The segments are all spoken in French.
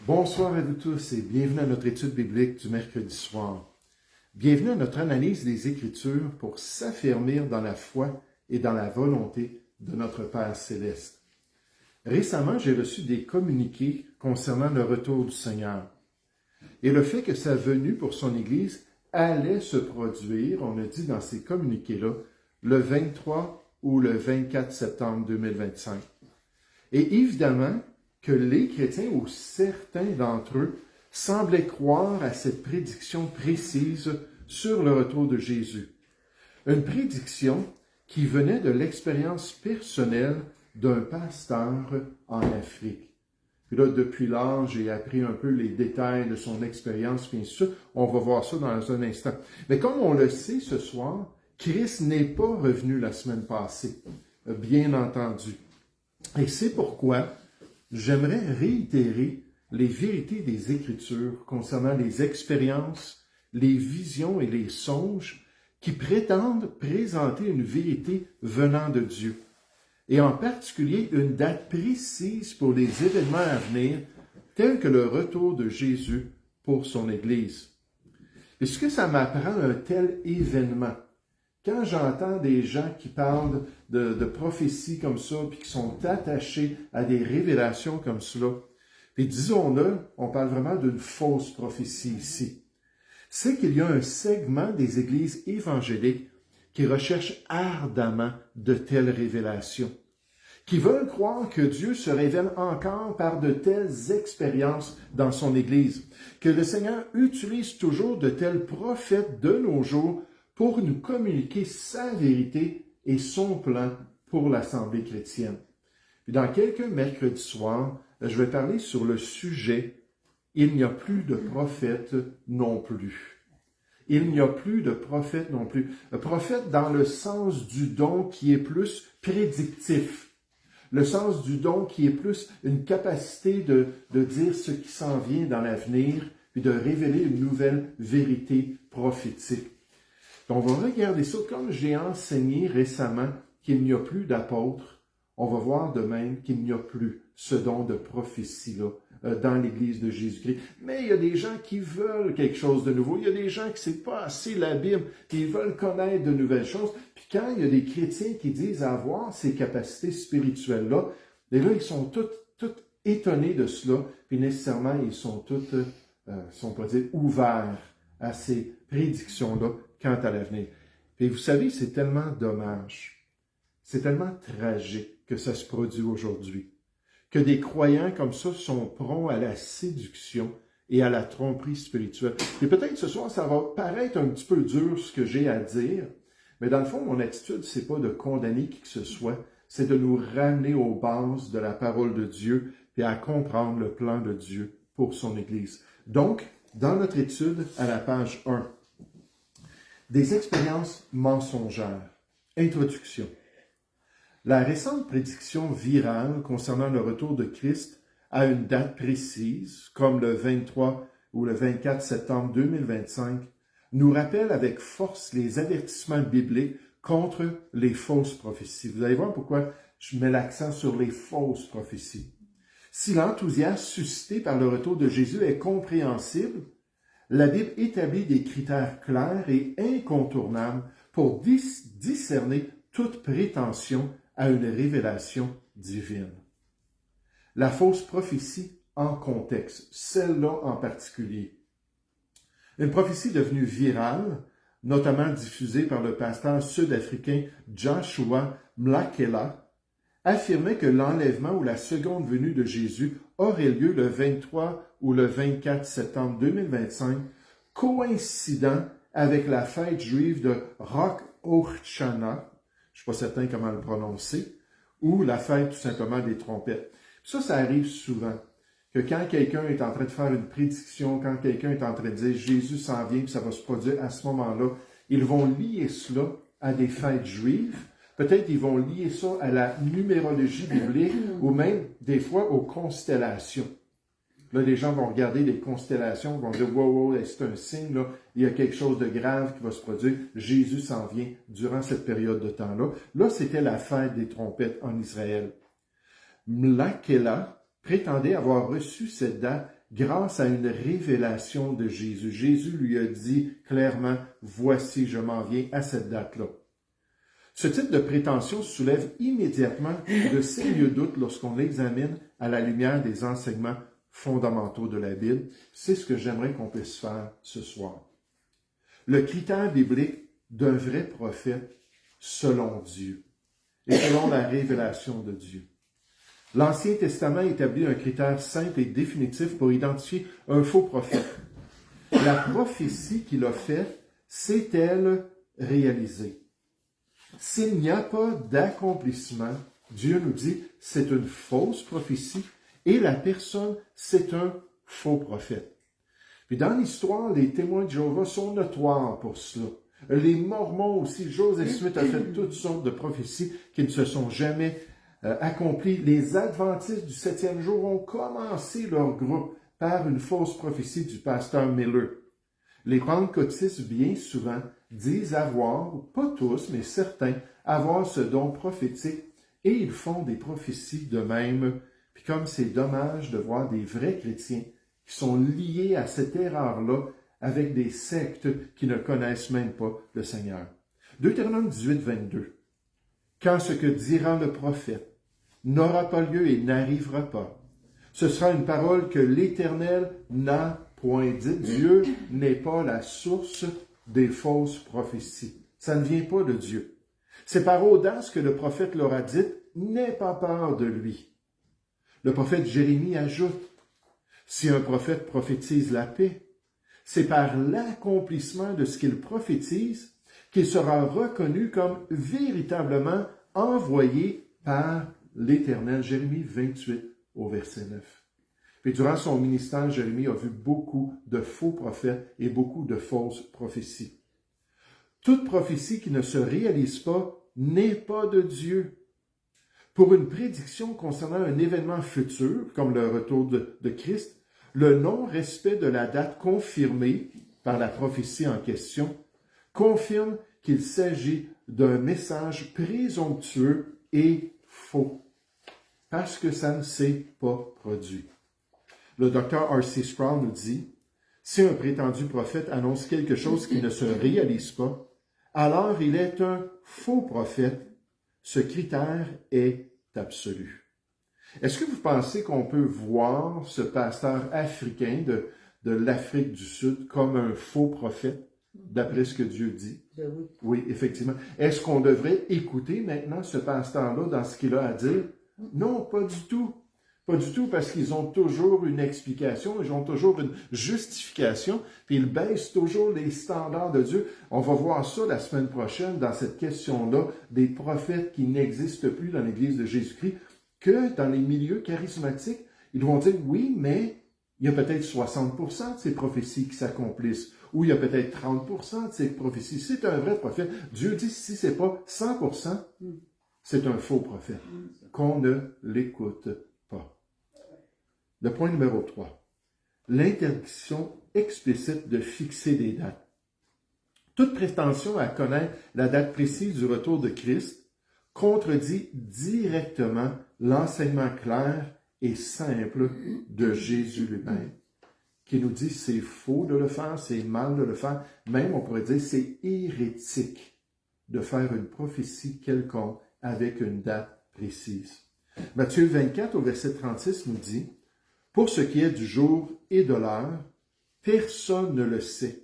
Bonsoir à vous tous et bienvenue à notre étude biblique du mercredi soir. Bienvenue à notre analyse des Écritures pour s'affermir dans la foi et dans la volonté de notre Père céleste. Récemment, j'ai reçu des communiqués concernant le retour du Seigneur et le fait que sa venue pour son Église allait se produire, on a dit dans ces communiqués-là, le 23 ou le 24 septembre 2025. Et évidemment, que les chrétiens, ou certains d'entre eux, semblaient croire à cette prédiction précise sur le retour de Jésus. Une prédiction qui venait de l'expérience personnelle d'un pasteur en Afrique. Puis là, depuis lors, j'ai appris un peu les détails de son expérience, bien sûr. On va voir ça dans un instant. Mais comme on le sait ce soir, Christ n'est pas revenu la semaine passée, bien entendu. Et c'est pourquoi j'aimerais réitérer les vérités des Écritures concernant les expériences, les visions et les songes qui prétendent présenter une vérité venant de Dieu, et en particulier une date précise pour les événements à venir, tels que le retour de Jésus pour son Église. Est-ce que ça m'apprend un tel événement? Quand j'entends des gens qui parlent de prophéties comme ça, puis qui sont attachés à des révélations comme cela, puis disons-le, on parle vraiment d'une fausse prophétie ici. C'est qu'il y a un segment des églises évangéliques qui recherchent ardemment de telles révélations, qui veulent croire que Dieu se révèle encore par de telles expériences dans son Église, que le Seigneur utilise toujours de tels prophètes de nos jours pour nous communiquer sa vérité et son plan pour l'Assemblée chrétienne. Puis dans quelques mercredis soirs, je vais parler sur le sujet « Il n'y a plus de prophètes non plus ». Il n'y a plus de prophètes non plus. Un prophète dans le sens du don qui est plus prédictif. Le sens du don qui est plus une capacité de dire ce qui s'en vient dans l'avenir, puis de révéler une nouvelle vérité prophétique. On va regarder ça comme j'ai enseigné récemment qu'il n'y a plus d'apôtres. On va voir de même qu'il n'y a plus ce don de prophétie-là dans l'Église de Jésus-Christ. Mais il y a des gens qui veulent quelque chose de nouveau. Il y a des gens qui ne savent pas assez la Bible, qui veulent connaître de nouvelles choses. Puis quand il y a des chrétiens qui disent avoir ces capacités spirituelles-là, et là, ils sont tous étonnés de cela, puis nécessairement, ils sont tous, si on peut dire, ouverts à ces prédictions-là quant à l'avenir. Et vous savez, c'est tellement dommage, c'est tellement tragique que ça se produit aujourd'hui, que des croyants comme ça sont prompts à la séduction et à la tromperie spirituelle. Et peut-être ce soir, ça va paraître un petit peu dur ce que j'ai à dire, mais dans le fond, mon attitude, c'est pas de condamner qui que ce soit, c'est de nous ramener aux bases de la parole de Dieu et à comprendre le plan de Dieu pour son Église. Donc, dans notre étude, à la page 1, des expériences mensongères. Introduction. La récente prédiction virale concernant le retour de Christ à une date précise, comme le 23 ou le 24 septembre 2025, nous rappelle avec force les avertissements bibliques contre les fausses prophéties. Vous allez voir pourquoi je mets l'accent sur les fausses prophéties. Si l'enthousiasme suscité par le retour de Jésus est compréhensible, la Bible établit des critères clairs et incontournables pour discerner toute prétention à une révélation divine. La fausse prophétie en contexte, celle-là en particulier. Une prophétie devenue virale, notamment diffusée par le pasteur sud-africain Joshua Mlakela, affirmait que l'enlèvement ou la seconde venue de Jésus aurait lieu le 23 ou le 24 septembre 2025, coïncidant avec la fête juive de Rosh Hashanah, je ne suis pas certain comment le prononcer, ou la fête tout simplement des trompettes. Ça arrive souvent, que quand quelqu'un est en train de faire une prédiction, quand quelqu'un est en train de dire « Jésus s'en vient », puis ça va se produire à ce moment-là, ils vont lier cela à des fêtes juives. Peut-être ils vont lier ça à la numérologie biblique ou même des fois aux constellations. Là, les gens vont regarder les constellations, vont dire « Wow, c'est un signe, là, il y a quelque chose de grave qui va se produire. Jésus s'en vient durant cette période de temps-là. » Là, c'était la fête des trompettes en Israël. Mlakela prétendait avoir reçu cette date grâce à une révélation de Jésus. Jésus lui a dit clairement, « Voici, je m'en viens à cette date-là. » Ce type de prétention soulève immédiatement de sérieux doutes lorsqu'on l'examine à la lumière des enseignements fondamentaux de la Bible. C'est ce que j'aimerais qu'on puisse faire ce soir. Le critère biblique d'un vrai prophète selon Dieu et selon la révélation de Dieu. L'Ancien Testament établit un critère simple et définitif pour identifier un faux prophète. La prophétie qu'il a faite s'est-elle réalisée? S'il n'y a pas d'accomplissement, Dieu nous dit c'est une fausse prophétie et la personne, c'est un faux prophète. Puis dans l'histoire, les témoins de Jéhovah sont notoires pour cela. Les Mormons aussi, Joseph Smith a fait toutes sortes de prophéties qui ne se sont jamais accomplies. Les Adventistes du 7e jour ont commencé leur groupe par une fausse prophétie du pasteur Miller. Les pentecôtistes, bien souvent, disent avoir, pas tous, mais certains, avoir ce don prophétique et ils font des prophéties de même. Puis comme c'est dommage de voir des vrais chrétiens qui sont liés à cette erreur-là avec des sectes qui ne connaissent même pas le Seigneur. Deutéronome 18, 22. Quand ce que dira le prophète n'aura pas lieu et n'arrivera pas, ce sera une parole que l'Éternel n'a point dite. Dieu n'est pas la source des fausses prophéties. Ça ne vient pas de Dieu. C'est par audace que le prophète leur a dit, n'aie pas peur de lui. Le prophète Jérémie ajoute, si un prophète prophétise la paix, c'est par l'accomplissement de ce qu'il prophétise qu'il sera reconnu comme véritablement envoyé par l'Éternel. Jérémie 28 au verset 9. Et durant son ministère, Jérémie a vu beaucoup de faux prophètes et beaucoup de fausses prophéties. Toute prophétie qui ne se réalise pas n'est pas de Dieu. Pour une prédiction concernant un événement futur, comme le retour de Christ, le non-respect de la date confirmée par la prophétie en question confirme qu'il s'agit d'un message présomptueux et faux, parce que ça ne s'est pas produit. Le docteur R.C. Sproul nous dit, si un prétendu prophète annonce quelque chose qui ne se réalise pas, alors il est un faux prophète. Ce critère est absolu. Est-ce que vous pensez qu'on peut voir ce pasteur africain de l'Afrique du Sud comme un faux prophète, d'après ce que Dieu dit? Oui. Oui, effectivement. Est-ce qu'on devrait écouter maintenant ce pasteur-là dans ce qu'il a à dire? Non, pas du tout. Pas du tout, parce qu'ils ont toujours une explication, ils ont toujours une justification, puis ils baissent toujours les standards de Dieu. On va voir ça la semaine prochaine dans cette question-là des prophètes qui n'existent plus dans l'Église de Jésus-Christ, que dans les milieux charismatiques, ils vont dire, oui, mais il y a peut-être 60% de ces prophéties qui s'accomplissent, ou il y a peut-être 30% de ces prophéties. C'est un vrai prophète. Dieu dit, si c'est pas 100%, c'est un faux prophète, qu'on ne l'écoute pas. Le point numéro 3, l'interdiction explicite de fixer des dates. Toute prétention à connaître la date précise du retour de Christ contredit directement l'enseignement clair et simple de Jésus lui-même, qui nous dit c'est faux de le faire, c'est mal de le faire, même on pourrait dire c'est hérétique de faire une prophétie quelconque avec une date précise. Matthieu 24 au verset 36 nous dit, pour ce qui est du jour et de l'heure, personne ne le sait,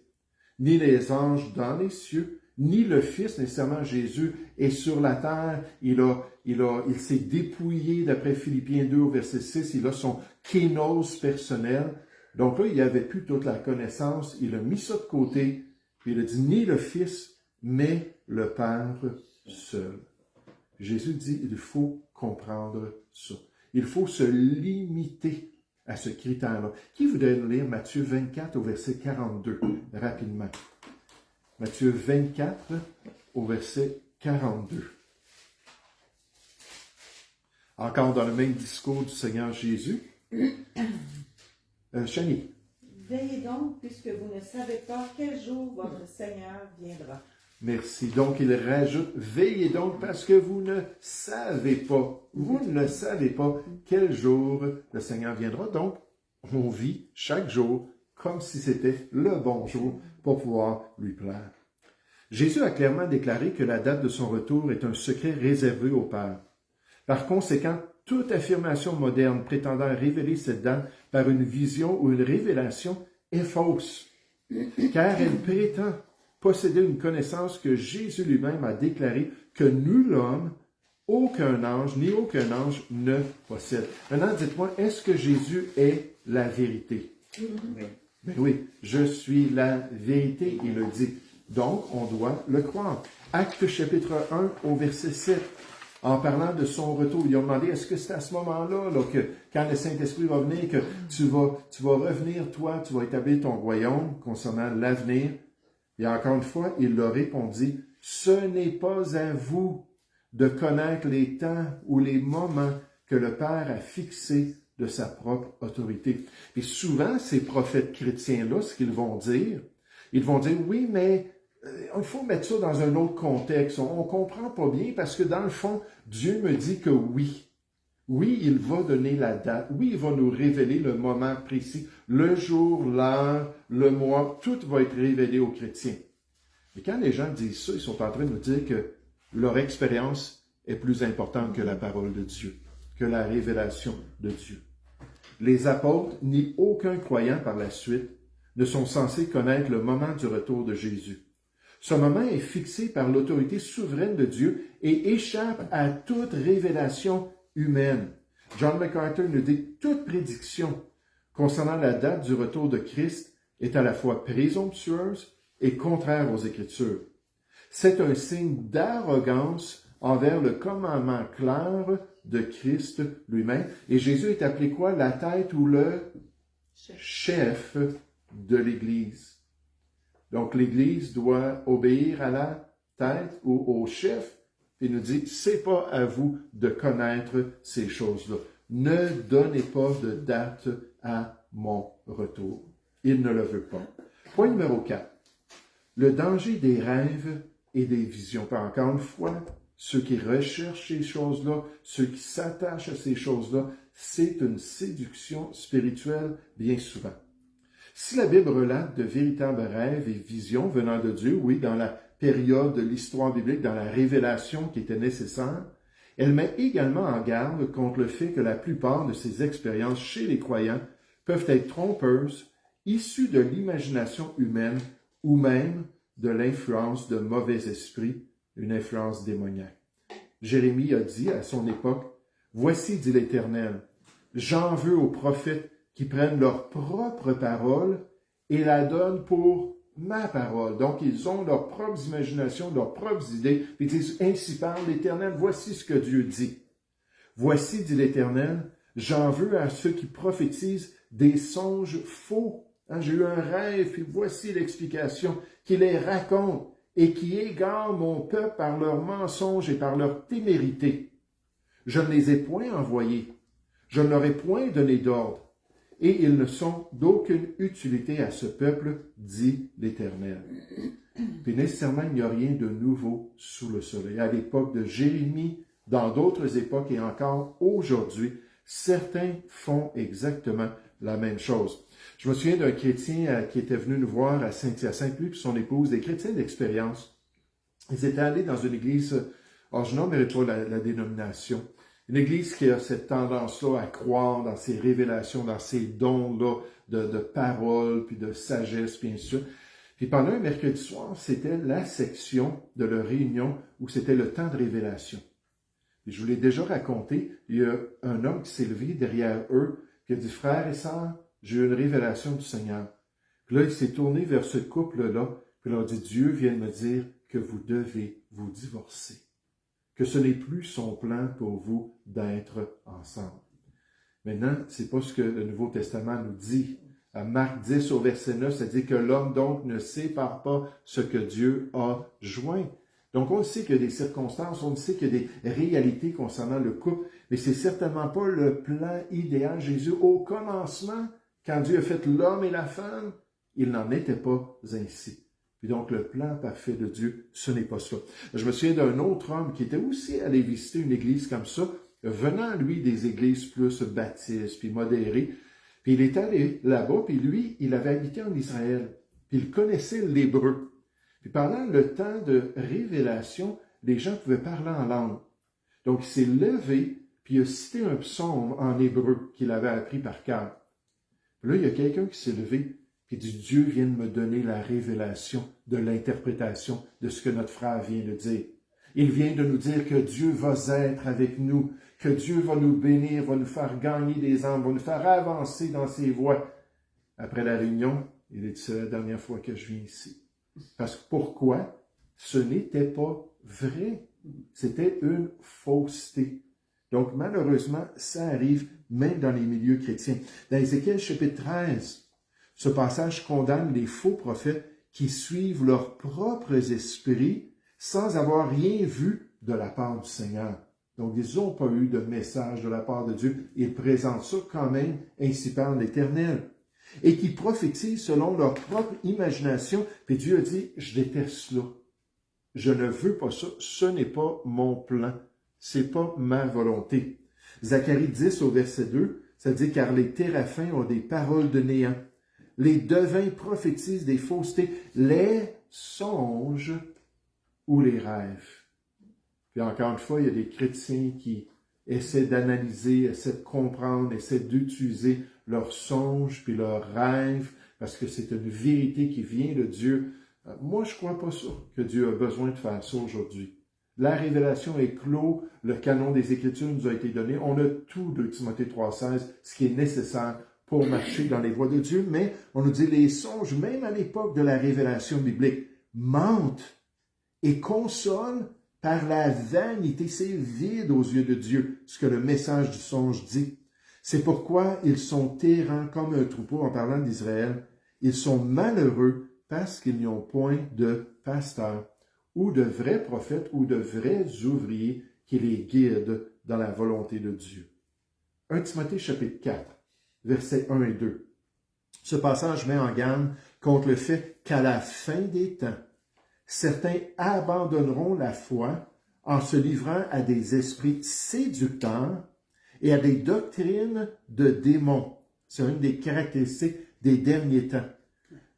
ni les anges dans les cieux, ni le Fils, nécessairement Jésus, est sur la terre. Il s'est dépouillé, d'après Philippiens 2 au verset 6, il a son kénos personnel. Donc là, il n'y avait plus toute la connaissance, il a mis ça de côté, puis il a dit, ni le Fils, mais le Père seul. Jésus dit, il faut comprendre ça. Il faut se limiter à ce critère-là. Qui voudrait nous lire Matthieu 24 au verset 42, rapidement? Matthieu 24 au verset 42. Encore dans le même discours du Seigneur Jésus. Chani. Veillez donc, puisque vous ne savez pas quel jour votre Seigneur viendra. Merci. Donc, il rajoute, veillez donc parce que vous ne savez pas. Vous ne savez pas quel jour le Seigneur viendra. Donc, On vit chaque jour comme si c'était le bon jour pour pouvoir lui plaire. Jésus a clairement déclaré que la date de son retour est un secret réservé au Père. Par conséquent, toute affirmation moderne prétendant révéler cette date par une vision ou une révélation est fausse, car elle prétend posséder une connaissance que Jésus lui-même a déclaré que nul homme, aucun ange, ni aucun ange ne possède. Maintenant, dites-moi, est-ce que Jésus est la vérité? Oui. Ben oui, je suis la vérité, il le dit. Donc, on doit le croire. Actes chapitre 1 au verset 7, en parlant de son retour, ils ont demandé, est-ce que c'est à ce moment-là, que quand le Saint-Esprit va venir, que tu vas revenir, toi, tu vas établir ton royaume concernant l'avenir? Et encore une fois, il leur répondit, ce n'est pas à vous de connaître les temps ou les moments que le Père a fixés de sa propre autorité. Et souvent, ces prophètes chrétiens-là, ce qu'ils vont dire, ils vont dire, oui, mais il faut mettre ça dans un autre contexte. On ne comprend pas bien parce que dans le fond, Dieu me dit que oui. Oui, il va donner la date. Oui, il va nous révéler le moment précis, le jour, l'heure, le mois. Tout va être révélé aux chrétiens. Mais quand les gens disent ça, ils sont en train de nous dire que leur expérience est plus importante que la parole de Dieu, que la révélation de Dieu. Les apôtres, ni aucun croyant par la suite, ne sont censés connaître le moment du retour de Jésus. Ce moment est fixé par l'autorité souveraine de Dieu et échappe à toute révélation humaine. John MacArthur nous dit que toute prédiction concernant la date du retour de Christ est à la fois présomptueuse et contraire aux Écritures. C'est un signe d'arrogance envers le commandement clair de Christ lui-même. Et Jésus est appelé quoi? La tête ou le chef de l'Église. Donc, l'Église doit obéir à la tête ou au chef. Il nous dit, c'est pas à vous de connaître ces choses-là. Ne donnez pas de date à mon retour. Il ne le veut pas. Point numéro 4. Le danger des rêves et des visions. Encore une fois, ceux qui recherchent ces choses-là, ceux qui s'attachent à ces choses-là, c'est une séduction spirituelle bien souvent. Si la Bible relate de véritables rêves et visions venant de Dieu, oui, dans la période de l'histoire biblique, dans la révélation qui était nécessaire, elle met également en garde contre le fait que la plupart de ces expériences chez les croyants peuvent être trompeuses, issues de l'imagination humaine ou même de l'influence de mauvais esprits, une influence démoniaque. Jérémie a dit à son époque, « Voici, dit l'Éternel, j'en veux aux prophètes qui prennent leur propre parole et la donnent pour ma parole. » Donc, ils ont leurs propres imaginations, leurs propres idées, puis ils disent, « Ainsi parle l'Éternel, voici ce que Dieu dit. » Voici, dit l'Éternel, j'en veux à ceux qui prophétisent des songes faux. J'ai eu un rêve, puis voici l'explication, qui les racontent et qui égarent mon peuple par leurs mensonges et par leur témérité. Je ne les ai point envoyés, je ne leur ai point donné d'ordre, et ils ne sont d'aucune utilité à ce peuple, dit l'Éternel. Puis nécessairement, il n'y a rien de nouveau sous le soleil. À l'époque de Jérémie, dans d'autres époques et encore aujourd'hui, certains font exactement la même chose. Je me souviens d'un chrétien qui était venu nous voir à Saint-Hyacinthe, lui et son épouse, des chrétiens d'expérience. Ils étaient allés dans une église, je n'aimerais pas la dénomination, une église qui a cette tendance-là à croire dans ses révélations, dans ses dons-là de parole, puis de sagesse, puis ainsi de suite. Puis pendant un mercredi soir, c'était la section de leur réunion où c'était le temps de révélation. Et je vous l'ai déjà raconté, il y a un homme qui s'est levé derrière eux, qui a dit, « Frères et sœurs, j'ai eu une révélation du Seigneur. » Puis là, il s'est tourné vers ce couple-là, puis il leur dit, « Dieu vient de me dire que vous devez vous divorcer. Que ce n'est plus son plan pour vous d'être ensemble. » Maintenant, c'est pas ce que le Nouveau Testament nous dit. À Marc 10 au verset 9, ça dit que l'homme donc ne sépare pas ce que Dieu a joint. Donc, on sait qu'il y a des circonstances, on sait qu'il y a des réalités concernant le couple, mais c'est certainement pas le plan idéal. Jésus, au commencement, quand Dieu a fait l'homme et la femme, il n'en était pas ainsi. Puis donc, le plan parfait de Dieu, ce n'est pas ça. Je me souviens d'un autre homme qui était aussi allé visiter une église comme ça, venant, lui, des églises plus baptistes, puis modérées. Puis il est allé là-bas, puis lui, il avait habité en Israël. Puis il connaissait l'hébreu. Puis pendant le temps de révélation, les gens pouvaient parler en langue. Donc il s'est levé, puis il a cité un psaume en hébreu qu'il avait appris par cœur. Puis là, il y a quelqu'un qui s'est levé, puis dit, Dieu vient de me donner la révélation de l'interprétation de ce que notre frère vient de dire. Il vient de nous dire que Dieu va être avec nous, que Dieu va nous bénir, va nous faire gagner des âmes, va nous faire avancer dans ses voies. Après la réunion, il est dit, c'est la dernière fois que je viens ici. Parce que pourquoi? Ce n'était pas vrai. C'était une fausseté. Donc, malheureusement, ça arrive même dans les milieux chrétiens. Dans Ézéchiel chapitre 13, ce passage condamne les faux prophètes qui suivent leurs propres esprits sans avoir rien vu de la part du Seigneur. Donc, ils n'ont pas eu de message de la part de Dieu. Ils présentent ça quand même, ainsi parle l'Éternel. Et qui prophétisent selon leur propre imagination. Puis Dieu a dit, je déteste cela. Je ne veux pas ça. Ce n'est pas mon plan. C'est pas ma volonté. Zacharie 10 au verset 2, ça dit, car les téraphins ont des paroles de néant. Les devins prophétisent des faussetés, les songes ou les rêves. Puis encore une fois, il y a des chrétiens qui essaient d'analyser, essaient de comprendre, essaient d'utiliser leurs songes puis leurs rêves, parce que c'est une vérité qui vient de Dieu. Moi, je ne crois pas ça, que Dieu a besoin de faire ça aujourd'hui. La révélation est clos, le canon des Écritures nous a été donné. On a tout de Timothée 3,16, ce qui est nécessaire pour marcher dans les voies de Dieu, mais on nous dit les songes, même à l'époque de la révélation biblique, mentent et consolent par la vanité. C'est vide aux yeux de Dieu, ce que le message du songe dit. C'est pourquoi ils sont errants comme un troupeau, en parlant d'Israël. Ils sont malheureux parce qu'ils n'y ont point de pasteur, ou de vrais prophètes, ou de vrais ouvriers qui les guident dans la volonté de Dieu. 1 Timothée chapitre 4, versets 1 et 2. Ce passage met en garde contre le fait qu'à la fin des temps, certains abandonneront la foi en se livrant à des esprits séducteurs et à des doctrines de démons. C'est une des caractéristiques des derniers temps.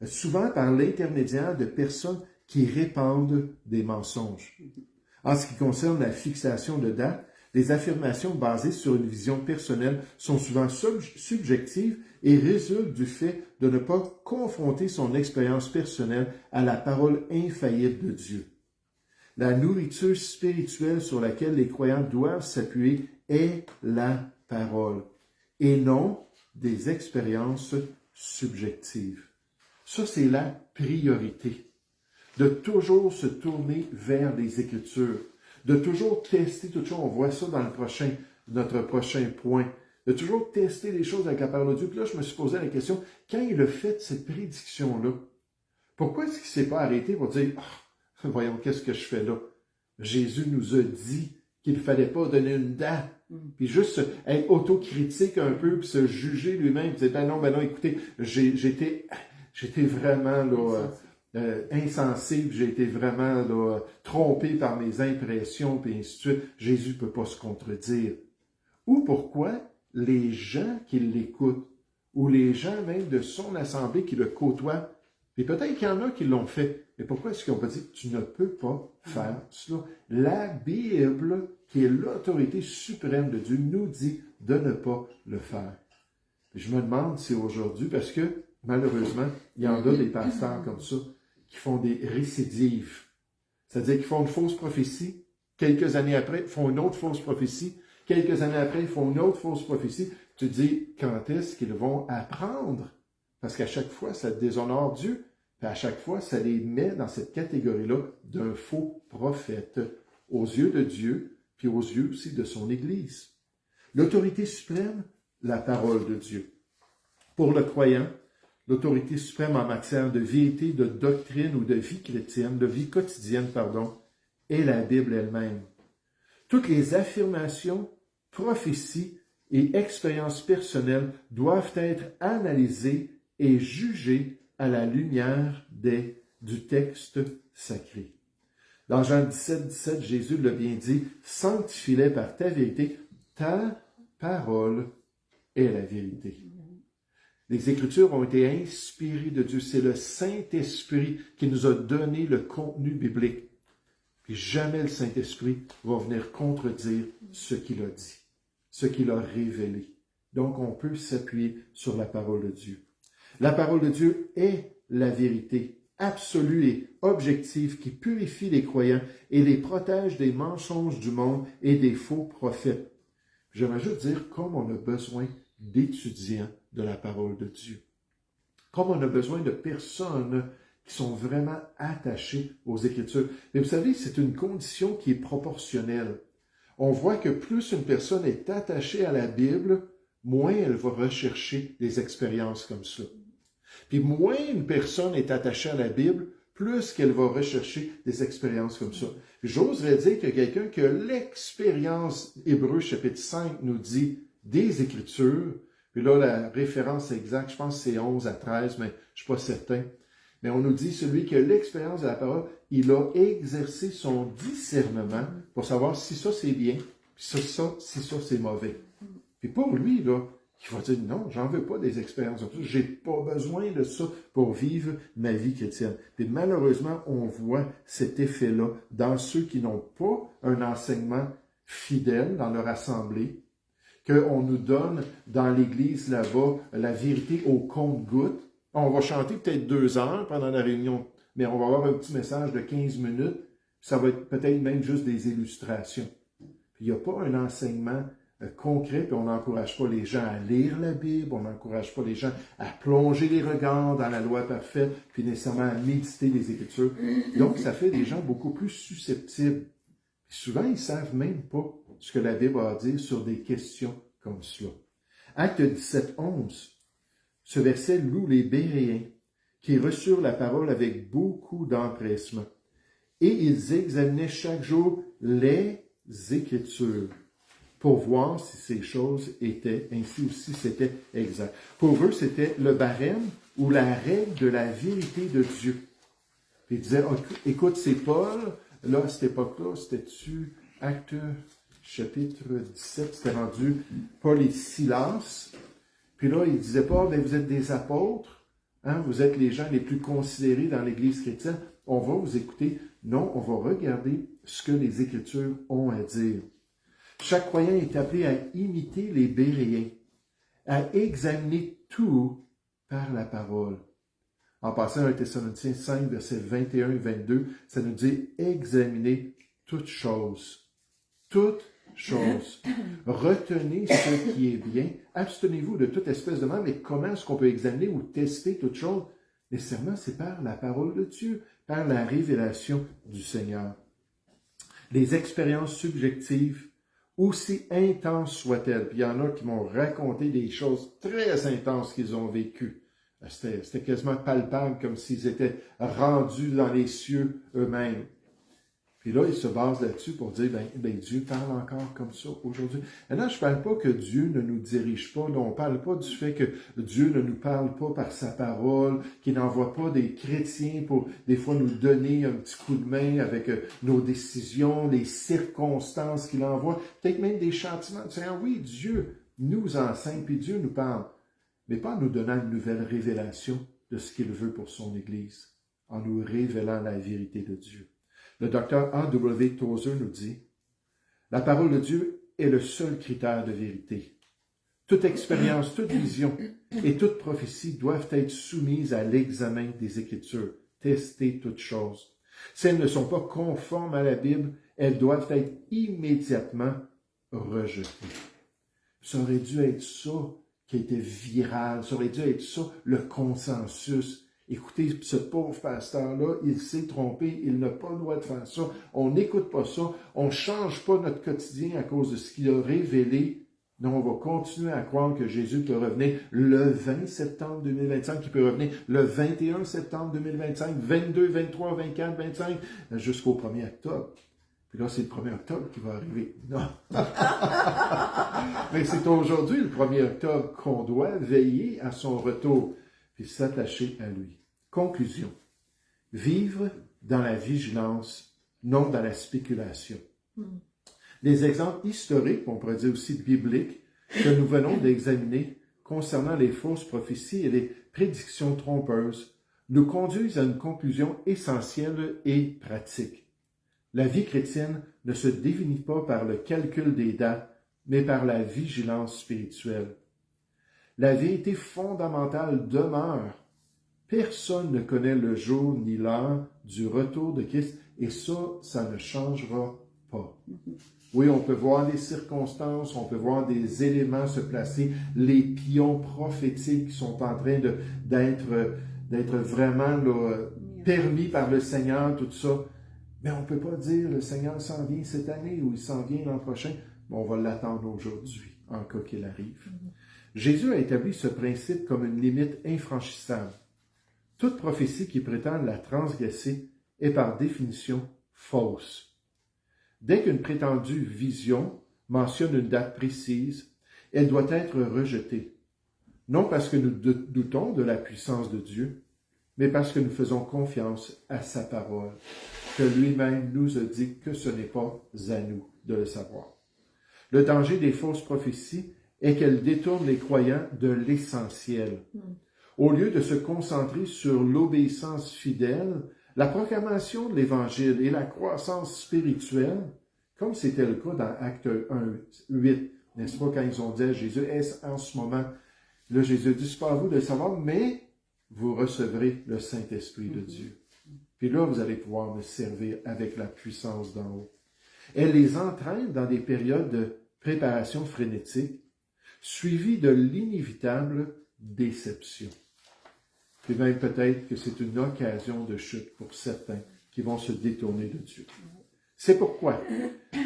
Souvent par l'intermédiaire de personnes qui répandent des mensonges. En ce qui concerne la fixation de date, les affirmations basées sur une vision personnelle sont souvent subjectives et résultent du fait de ne pas confronter son expérience personnelle à la parole infaillible de Dieu. La nourriture spirituelle sur laquelle les croyants doivent s'appuyer est la parole et non des expériences subjectives. Ça, c'est la priorité. De toujours se tourner vers les Écritures, de toujours tester toutes choses. On voit ça dans notre prochain point. De toujours tester les choses avec la parole de Dieu. Puis là, je me suis posé la question, quand il a fait cette prédiction-là, pourquoi est-ce qu'il ne s'est pas arrêté pour dire, voyons, qu'est-ce que je fais là? Jésus nous a dit qu'il ne fallait pas donner une date, puis juste être autocritique un peu, puis se juger lui-même, puis dire, ben non, écoutez, j'étais vraiment là, insensé, j'ai été vraiment là, trompé par mes impressions, puis ainsi de suite. Jésus ne peut pas se contredire. Ou pourquoi les gens qui l'écoutent, ou les gens même de son assemblée qui le côtoient, et peut-être qu'il y en a qui l'ont fait, mais pourquoi est-ce qu'ils n'ont pas dit « tu ne peux pas faire cela ». La Bible, qui est l'autorité suprême de Dieu, nous dit de ne pas le faire. Et je me demande si aujourd'hui, parce que malheureusement, il y en a des pasteurs comme ça, qui font des récidives. C'est-à-dire qu'ils font une fausse prophétie, quelques années après, ils font une autre fausse prophétie, quelques années après, ils font une autre fausse prophétie. Tu te dis, quand est-ce qu'ils vont apprendre? Parce qu'à chaque fois, ça déshonore Dieu. Puis à chaque fois, ça les met dans cette catégorie-là d'un faux prophète aux yeux de Dieu, puis aux yeux aussi de son Église. L'autorité suprême, la parole de Dieu. Pour le croyant, l'autorité suprême en matière de vérité, de doctrine ou de vie chrétienne, de vie quotidienne, est la Bible elle-même. Toutes les affirmations, prophéties et expériences personnelles doivent être analysées et jugées à la lumière du texte sacré. Dans Jean 17, Jésus l'a bien dit, « Sanctifie-les par ta vérité, ta parole est la vérité. » Les Écritures ont été inspirées de Dieu. C'est le Saint-Esprit qui nous a donné le contenu biblique. Puis jamais le Saint-Esprit va venir contredire ce qu'il a dit, ce qu'il a révélé. Donc, on peut s'appuyer sur la parole de Dieu. La parole de Dieu est la vérité absolue et objective qui purifie les croyants et les protège des mensonges du monde et des faux prophètes. J'aimerais juste dire comme on a besoin d'étudiants de la parole de Dieu. Comme on a besoin de personnes qui sont vraiment attachées aux Écritures. Mais vous savez, c'est une condition qui est proportionnelle. On voit que plus une personne est attachée à la Bible, moins elle va rechercher des expériences comme ça. Puis moins une personne est attachée à la Bible, plus qu'elle va rechercher des expériences comme ça. J'oserais dire que quelqu'un qui a l'expérience, Hébreux chapitre 5 nous dit, des Écritures, puis là la référence exacte, je pense que c'est 11 à 13, mais je ne suis pas certain. Mais on nous dit, celui qui a l'expérience de la parole, il a exercé son discernement pour savoir si ça c'est bien, puis si ça c'est mauvais. Puis pour lui, là, il va dire, non, j'en veux pas des expériences comme ça, j'ai pas besoin de ça pour vivre ma vie chrétienne. Puis malheureusement, on voit cet effet-là dans ceux qui n'ont pas un enseignement fidèle dans leur assemblée, qu'on nous donne dans l'Église là-bas la vérité au compte-gouttes. On va chanter peut-être 2 heures pendant la réunion, mais on va avoir un petit message de 15 minutes, ça va être peut-être même juste des illustrations. Puis il n'y a pas un enseignement concret, puis on n'encourage pas les gens à lire la Bible, on n'encourage pas les gens à plonger les regards dans la loi parfaite, puis nécessairement à méditer les Écritures. Donc, ça fait des gens beaucoup plus susceptibles. Puis souvent, ils ne savent même pas ce que la Bible a à dire sur des questions comme cela. Acte 17, 11. Ce verset loue les Béréens qui reçurent la parole avec beaucoup d'empressement. Et ils examinaient chaque jour les Écritures pour voir si ces choses étaient ainsi ou si c'était exact. Pour eux, c'était le barème ou la règle de la vérité de Dieu. Puis ils disaient, oh, écoute, c'est Paul, là, à cette époque-là, c'était-tu Acte chapitre 17, c'était rendu Paul et Silas. Puis là, il disait pas, mais vous êtes des apôtres, hein, vous êtes les gens les plus considérés dans l'Église chrétienne, on va vous écouter. Non, on va regarder ce que les Écritures ont à dire. Chaque croyant est appelé à imiter les Béréens, à examiner tout par la parole. En passant à 1 Thessaloniciens 5, versets 21 et 22, ça nous dit « examiner toutes choses ». Toutes choses. Retenez ce qui est bien. Abstenez-vous de toute espèce de mal. Mais comment est-ce qu'on peut examiner ou tester toutes choses? Nécessairement, c'est par la parole de Dieu, par la révélation du Seigneur. Les expériences subjectives, aussi intenses soient-elles, puis il y en a qui m'ont raconté des choses très intenses qu'ils ont vécues. C'était quasiment palpable, comme s'ils étaient rendus dans les cieux eux-mêmes. Puis là, ils se basent là-dessus pour dire, ben Dieu parle encore comme ça aujourd'hui. Et là, je ne parle pas que Dieu ne nous dirige pas, on ne parle pas du fait que Dieu ne nous parle pas par sa parole, qu'il n'envoie pas des chrétiens pour des fois nous donner un petit coup de main avec nos décisions, les circonstances qu'il envoie, peut-être même des châtiments. Seigneur, oui, Dieu nous enseigne, puis Dieu nous parle, mais pas en nous donnant une nouvelle révélation de ce qu'il veut pour son Église, en nous révélant la vérité de Dieu. Le docteur A.W. Tozer nous dit « La parole de Dieu est le seul critère de vérité. Toute expérience, toute vision et toute prophétie doivent être soumises à l'examen des Écritures, tester toutes choses. Si elles ne sont pas conformes à la Bible, elles doivent être immédiatement rejetées. » Ça aurait dû être ça qui était viral, ça aurait dû être ça le consensus. Écoutez, ce pauvre pasteur-là, il s'est trompé, il n'a pas le droit de faire ça, on n'écoute pas ça, on ne change pas notre quotidien à cause de ce qu'il a révélé. Non, on va continuer à croire que Jésus peut revenir le 20 septembre 2025, qu'il peut revenir le 21 septembre 2025, 22, 23, 24, 25, jusqu'au 1er octobre. Puis là, c'est le 1er octobre qui va arriver. Non. Mais c'est aujourd'hui, le 1er octobre, qu'on doit veiller à son retour puis s'attacher à lui. Conclusion. Vivre dans la vigilance, non dans la spéculation. Les exemples historiques, on pourrait dire aussi bibliques, que nous venons d'examiner concernant les fausses prophéties et les prédictions trompeuses nous conduisent à une conclusion essentielle et pratique. La vie chrétienne ne se définit pas par le calcul des dates, mais par la vigilance spirituelle. La vérité fondamentale demeure. Personne ne connaît le jour ni l'heure du retour de Christ, et ça ne changera pas. Oui, on peut voir les circonstances, on peut voir des éléments se placer, les pions prophétiques qui sont en train d'être vraiment là, permis par le Seigneur, tout ça. Mais on ne peut pas dire le Seigneur s'en vient cette année ou il s'en vient l'an prochain. Mais on va l'attendre aujourd'hui, en cas qu'il arrive. Jésus a établi ce principe comme une limite infranchissable. Toute prophétie qui prétend la transgresser est par définition fausse. Dès qu'une prétendue vision mentionne une date précise, elle doit être rejetée. Non parce que nous doutons de la puissance de Dieu, mais parce que nous faisons confiance à sa parole, que lui-même nous a dit que ce n'est pas à nous de le savoir. Le danger des fausses prophéties est qu'elles détournent les croyants de l'essentiel. Au lieu de se concentrer sur l'obéissance fidèle, la proclamation de l'Évangile et la croissance spirituelle, comme c'était le cas dans Acte 1, 8, n'est-ce pas, quand ils ont dit à Jésus, est-ce en ce moment, là Jésus dit, c'est pas à vous de le savoir, mais vous recevrez le Saint-Esprit de Dieu. Puis là, vous allez pouvoir me servir avec la puissance d'en haut. Elle les entraîne dans des périodes de préparation frénétique, suivies de l'inévitable déception. Puis même peut-être que c'est une occasion de chute pour certains qui vont se détourner de Dieu. C'est pourquoi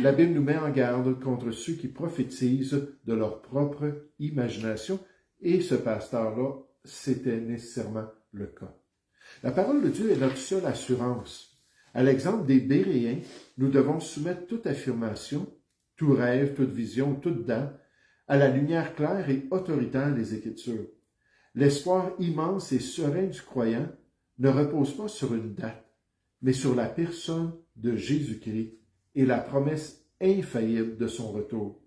la Bible nous met en garde contre ceux qui prophétisent de leur propre imagination, et ce pasteur-là, c'était nécessairement le cas. La parole de Dieu est notre seule assurance. À l'exemple des Béréens, nous devons soumettre toute affirmation, tout rêve, toute vision, toute dent, à la lumière claire et autoritaire des Écritures. L'espoir immense et serein du croyant ne repose pas sur une date, mais sur la personne de Jésus-Christ et la promesse infaillible de son retour.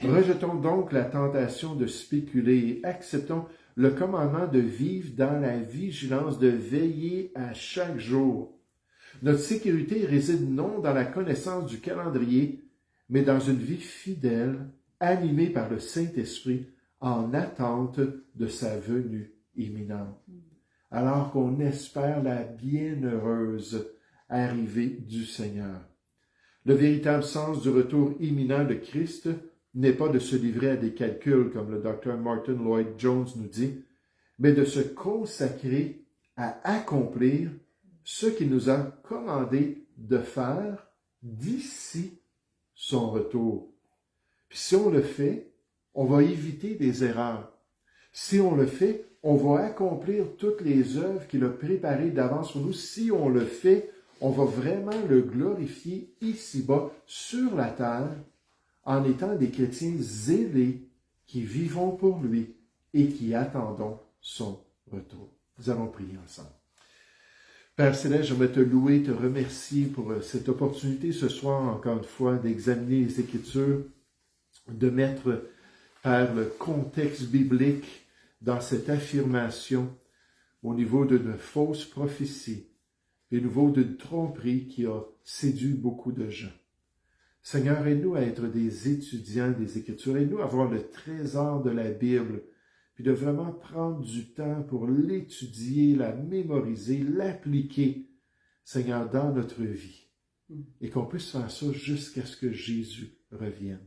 Rejetons donc la tentation de spéculer et acceptons le commandement de vivre dans la vigilance, de veiller à chaque jour. Notre sécurité réside non dans la connaissance du calendrier, mais dans une vie fidèle, animée par le Saint-Esprit, en attente de sa venue imminente. Alors qu'on espère la bienheureuse arrivée du Seigneur. Le véritable sens du retour imminent de Christ n'est pas de se livrer à des calculs, comme le Dr. Martin Lloyd-Jones nous dit, mais de se consacrer à accomplir ce qu'il nous a commandé de faire d'ici son retour. Puis si on le fait, on va éviter des erreurs. Si on le fait, on va accomplir toutes les œuvres qu'il a préparées d'avance pour nous. Si on le fait, on va vraiment le glorifier ici-bas, sur la terre, en étant des chrétiens zélés qui vivons pour lui et qui attendons son retour. Nous allons prier ensemble. Père Céleste, je veux te louer, te remercier pour cette opportunité ce soir, encore une fois, d'examiner les Écritures, de mettre par le contexte biblique dans cette affirmation au niveau d'une fausse prophétie et au niveau d'une tromperie qui a séduit beaucoup de gens. Seigneur, aide-nous à être des étudiants des Écritures, aide-nous à avoir le trésor de la Bible, puis de vraiment prendre du temps pour l'étudier, la mémoriser, l'appliquer, Seigneur, dans notre vie, et qu'on puisse faire ça jusqu'à ce que Jésus revienne.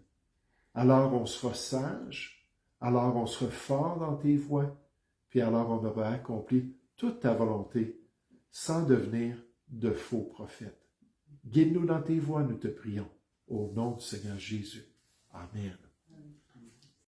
Alors on sera sage, alors on sera fort dans tes voies, puis alors on aura accompli toute ta volonté sans devenir de faux prophètes. Guide-nous dans tes voies, nous te prions. Au nom du Seigneur Jésus. Amen.